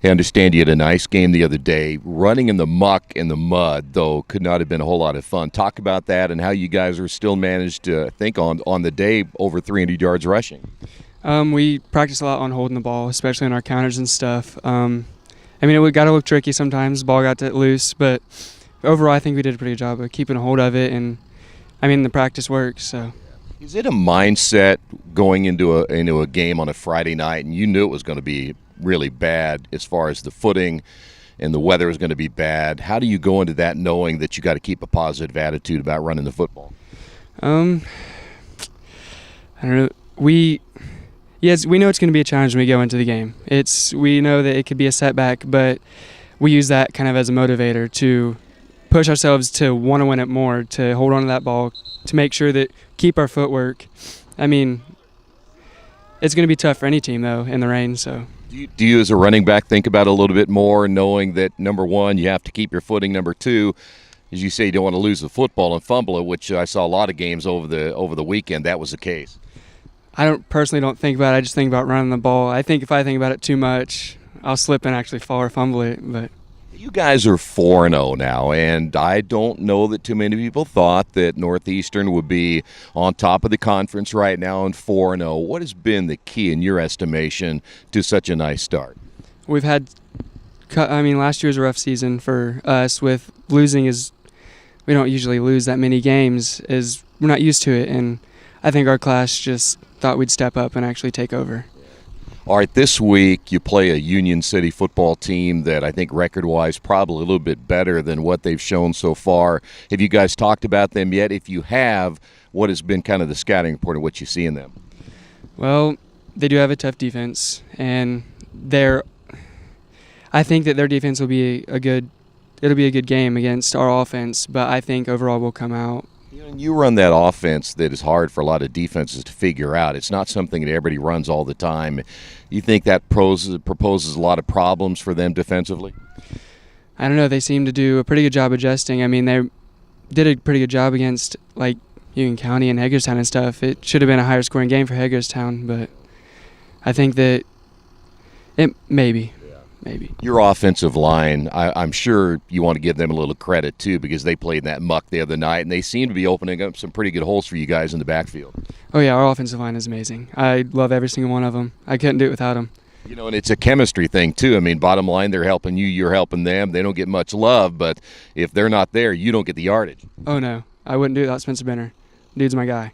I understand you had a nice game the other day. Running in the muck and the mud, though, could not have been a whole lot of fun. Talk about that and how you guys are still managed to, I think, on the day, over 300 yards rushing. We practice a lot on holding the ball, especially on our counters and stuff. It got to look tricky sometimes. The ball got loose, but overall I think we did a pretty good job of keeping a hold of it, and the practice works. So. Is it a mindset going into a game on a Friday night, and you knew it was going to be really bad as far as the footing and the weather was going to be bad? How do you go into that knowing that you got to keep a positive attitude about running the football? I don't know. We know it's going to be a challenge when we go into the game. We know that it could be a setback, but we use that kind of as a motivator to push ourselves to want to win it more, to hold on to that ball, to make sure that keep our footwork. It's going to be tough for any team, though, in the rain. So, do you as a running back think about it a little bit more, knowing that, number one, you have to keep your footing, number two, as you say, you don't want to lose the football and fumble it, which I saw a lot of games over the weekend. That was the case. I personally don't think about it. I just think about running the ball. I think if I think about it too much, I'll slip and actually fall or fumble it. But you guys are 4-0 now, and I don't know that too many people thought that Northeastern would be on top of the conference right now and 4-0. What has been the key, in your estimation, to such a nice start? We've had last year was a rough season for us with losing. We don't usually lose that many games, as we're not used to it, and I think our class just thought we'd step up and actually take over. All right, this week you play a Union City football team that I think record-wise probably a little bit better than what they've shown so far. Have you guys talked about them yet? If you have, what has been kind of the scouting report of what you see in them? Well, they do have a tough defense, and I think that their defense will be a good game against our offense, but I think overall we'll come out. You run that offense that is hard for a lot of defenses to figure out. It's not something that everybody runs all the time. You think that proposes a lot of problems for them defensively? I don't know. They seem to do a pretty good job adjusting. They did a pretty good job against Union County and Hagerstown and stuff. It should have been a higher scoring game for Hagerstown, but I think that maybe. Your offensive line, I'm sure you want to give them a little credit, too, because they played in that muck the other night, and they seem to be opening up some pretty good holes for you guys in the backfield. Oh, yeah, our offensive line is amazing. I love every single one of them. I couldn't do it without them. And it's a chemistry thing, too. Bottom line, they're helping you, you're helping them. They don't get much love, but if they're not there, you don't get the yardage. Oh, no. I wouldn't do it without Spencer Benner. Dude's my guy.